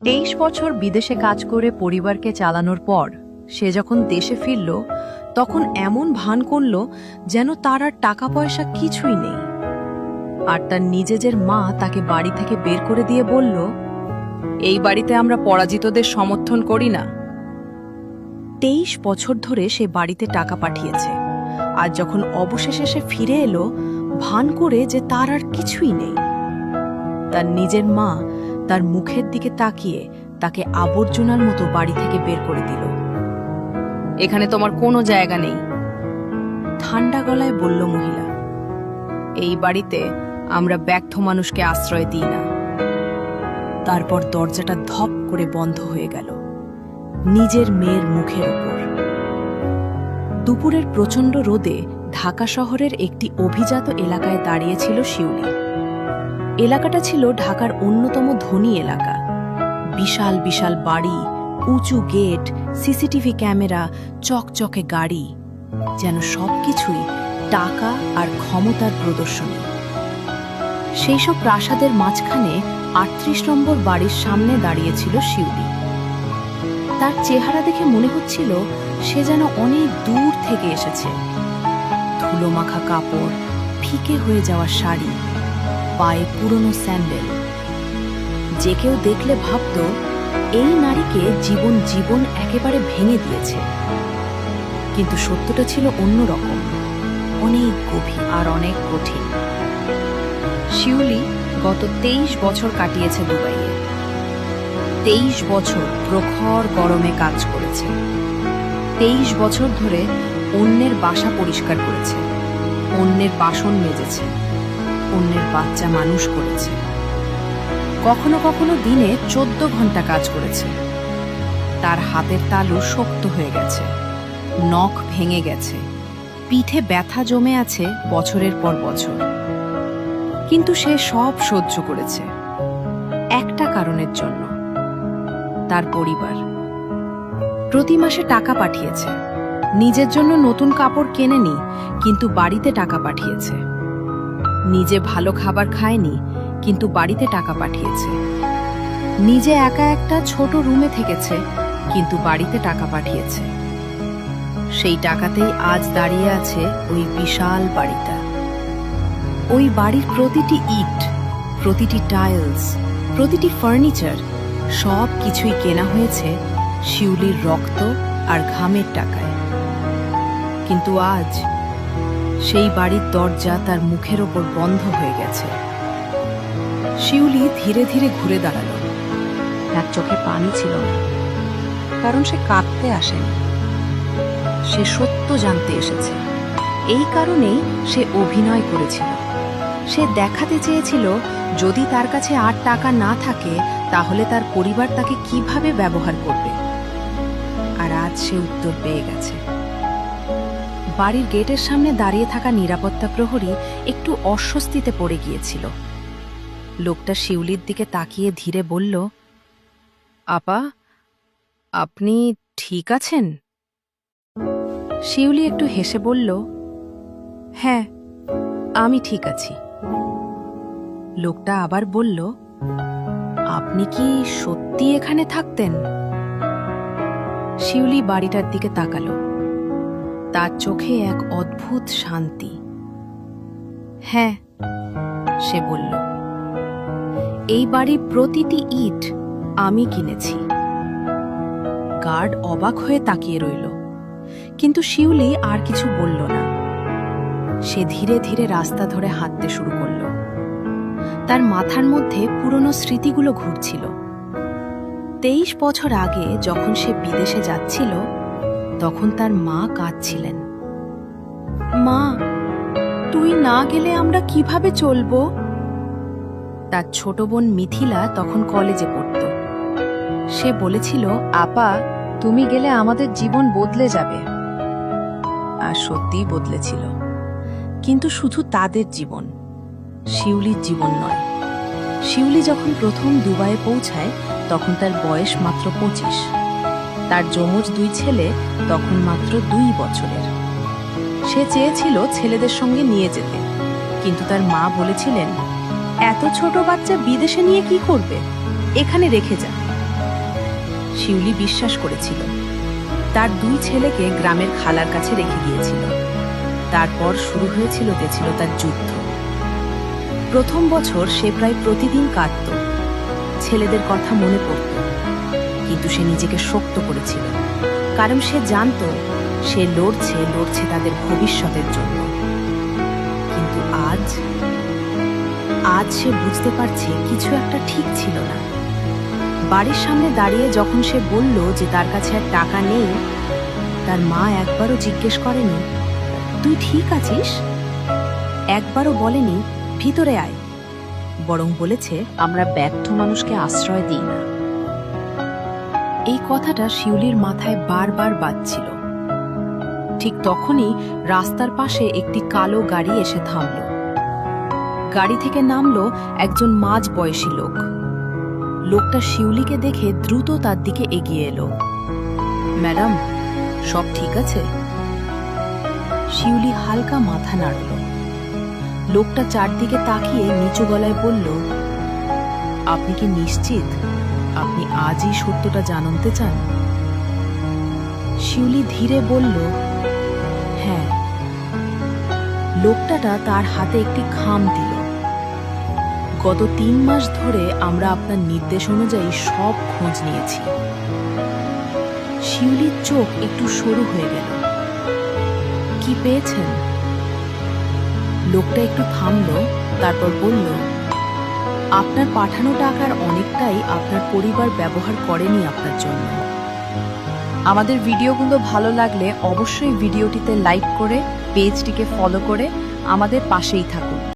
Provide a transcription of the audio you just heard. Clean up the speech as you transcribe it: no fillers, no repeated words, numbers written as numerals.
23 বছর বিদেশে কাজ করে পরিবারকে চালানোর পর সে যখন দেশে ফিরল তখন এমন ভান করল যেন তার আর টাকা পয়সা কিছুই নেই। আর তার নিজের মা তাকে বাড়ি থেকে বের করে দিয়ে বলল, এই বাড়িতে আমরা পরাজিতদের সমর্থন করি না। 23 বছর ধরে সে বাড়িতে টাকা পাঠিয়েছে, আর যখন অবশেষে সে ফিরে এলো ভান করে যে তার আর কিছুই নেই, তার নিজের মা তার মুখের দিকে তাকিয়ে তাকে আবর্জনার মতো বাড়ি থেকে বের করে দিল। এখানে তোমার কোনো জায়গা নেই, ঠান্ডা গলায় বলল মহিলা। এই বাড়িতে আমরা ব্যর্থ মানুষকে আশ্রয় দিই না। তারপর দরজাটা ধপ করে বন্ধ হয়ে গেল নিজের মেয়ের মুখের উপর। দুপুরের প্রচণ্ড রোদে ঢাকা শহরের একটি অভিজাত এলাকায় দাঁড়িয়েছিল শিউলি। এলাকাটা ছিল ঢাকার অন্যতম ধনী এলাকা। বিশাল বিশাল বাড়ি, উঁচু গেট, সিসিটিভি ক্যামেরা, চকচকে গাড়ি, যেন সবকিছুই টাকা আর ক্ষমতার প্রদর্শনী। সেই সব প্রাসাদের মাঝখানে ৩৮ নম্বর বাড়ির সামনে দাঁড়িয়েছিল শিউলি। তার চেহারা দেখে মনে হচ্ছিল সে যেন অনেক দূর থেকে এসেছে। ধুলোমাখা কাপড়, ফিকে হয়ে যাওয়া শাড়ি, পায়ে পুরনো স্যান্ডেল। যে কেউ দেখলে ভাবত এই নারীকে জীবন একেবারে ভেঙে দিয়েছে। কিন্তু সত্যটা ছিল অন্যরকম, অনেক গভীর আর অনেক কঠিন। শিউলি গত 23 বছর কাটিয়েছে দুবাইয়ে। 23 বছর প্রখর গরমে কাজ করেছে। 23 বছর ধরে অন্যের বাসা পরিষ্কার করেছে, অন্যের বাসন মেজেছে, অন্যের বাচ্চা মানুষ করেছে। কখনো কখনো দিনে 14 ঘন্টা কাজ করেছে। তার হাতের তালু শক্ত হয়ে গেছে, নখ ভেঙে গেছে, পিঠে ব্যথা জমে আছে বছরের পর বছর। কিন্তু সে সব সহ্য করেছে একটা কারণের জন্য, তার পরিবার। প্রতি মাসে টাকা পাঠিয়েছে। নিজের জন্য নতুন কাপড় কেনেনি, কিন্তু বাড়িতে টাকা পাঠিয়েছে। নিজে ভালো খাবার খায়নি, কিন্তু বাড়িতে টাকা পাঠিয়েছে। নিজে একা একটা ছোট রুমে থেকেছে, কিন্তু বাড়িতে টাকা পাঠিয়েছে। সেই টাকাতেই আজ দাঁড়িয়ে আছে ওই বিশাল বাড়িটা। ওই বাড়ির প্রতিটি ইট, প্রতিটি টাইলস, প্রতিটি ফার্নিচার, সব কিছুই কেনা হয়েছে শিউলির রক্ত আর ঘামের টাকায়। কিন্তু আজ সেই বাড়ির দরজা তার মুখের ওপর বন্ধ হয়ে গেছে। শিউলি ধীরে ধীরে ঘুরে দাঁড়ালো। তার চোখে পানি ছিল না, কারণ সে কাঁদতে আসেনি, সে সত্য জানতে এসেছে। এই কারণেই সে অভিনয় করেছিল। সে দেখাতে চেয়েছিল যদি তার কাছে আর টাকা না থাকে তাহলে তার পরিবার তাকে কিভাবে ব্যবহার করবে। আর আজ সে উত্তর পেয়ে গেছে। বাড়ির গেটের সামনে দাঁড়িয়ে থাকা নিরাপত্তা প্রহরী একটু অস্বস্তিতে পড়ে গিয়েছিল। লোকটা শিউলির দিকে তাকিয়ে ধীরে বলল, আপা, আপনি ঠিক আছেন? শিউলি একটু হেসে বলল, হ্যাঁ, আমি ঠিক আছি। লোকটা আবার বলল, আপনি কি সত্যি এখানে থাকতেন? শিউলি বাড়িটার দিকে তাকালো। তার চোখে এক অদ্ভুত শান্তি। হ্যাঁ, সে বলল, এই বাড়ির প্রতিটি ইট আমি কিনেছি। গার্ড অবাক হয়ে তাকিয়ে রইল, কিন্তু শিউলি আর কিছু বলল না। সে ধীরে ধীরে রাস্তা ধরে হাঁটতে শুরু করল। তার মাথার মধ্যে পুরনো স্মৃতিগুলো ঘুরছিল। 23 বছর আগে যখন সে বিদেশে যাচ্ছিল তখন তার মা কাঁদছিলেন। মা, তুই না গেলে আমরা কিভাবে চলব? তার ছোট বোন মিথিলা তখন কলেজে পড়ত। সে বলেছিল, আপা, তুমি গেলে আমাদের জীবন বদলে যাবে। আর সত্যিই বদলেছিল, কিন্তু শুধু তাদের জীবন, শিউলির জীবন নয়। শিউলি যখন প্রথম দুবাইয়ে পৌঁছায় তখন তার বয়স মাত্র 25। তার যমজ 2 ছেলে তখন মাত্র 2 বছরের। সে চেয়েছিল ছেলেদের সঙ্গে নিয়ে যেতে, কিন্তু তার মা বলেছিলেন, এত ছোট বাচ্চা বিদেশে নিয়ে কি করবে, এখানে রেখে যা। শিউলি বিশ্বাস করেছিল। তার 2 ছেলেকে গ্রামের খালার কাছে রেখে গিয়েছিল। তারপর শুরু হয়েছিল তার যুদ্ধ। প্রথম বছর সে প্রায় প্রতিদিন কাঁদত, ছেলেদের কথা মনে পড়ত, কিন্তু সে নিজেকে শক্ত করেছিল, কারণ সে জানত সে লড়ছে তাদের ভবিষ্যতের জন্য। কিন্তু আজ সে বুঝতে পারছে কিছু একটা ঠিক ছিল না। বাড়ির সামনে দাঁড়িয়ে যখন সে বলল যে তার কাছে আর টাকা নেই, তার মা একবারও জিজ্ঞেস করেনি তুই ঠিক আছিস, একবারও বলেনি ভিতরে আয়, বরং বলেছে আমরা ব্যর্থ মানুষকে আশ্রয় দিই না। এই কথাটা শিউলির মাথায় বারবার বাজছিল। ঠিক তখনই রাস্তার পাশে একটি কালো গাড়ি এসে থামল। গাড়ি থেকে নামলো একজন মাঝ বয়সী লোক। লোকটা শিউলিকে দেখে দ্রুত তার দিকে এগিয়ে এলো। ম্যাডাম, সব ঠিক আছে? শিউলি হালকা মাথা নাড়ল। লোকটা চারদিকে তাকিয়ে নিচু গলায় বলল, আপনি কি নিশ্চিত আপনি আজই সত্যটা জানতে চান? শিউলি ধীরে বলল, হ্যাঁ। লোকটাটা তার হাতে একটি খাম দিল। গত 3 মাস ধরে আমরা আপনার নির্দেশ অনুযায়ী সব খোঁজ নিয়েছি। শিউলির চোখ একটু সরু হয়ে গেল। কি পেয়েছেন? লোকটা একটু থামল, তারপর বলল, আপনার পাঠানো টাকার অনেকটাই আপনার পরিবার ব্যবহার করেনি আপনার জন্য। আমাদের ভিডিওগুলো ভালো লাগলে অবশ্যই ভিডিওটিতে লাইক করে পেজটিকে ফলো করে আমাদের পাশেই থাকুন।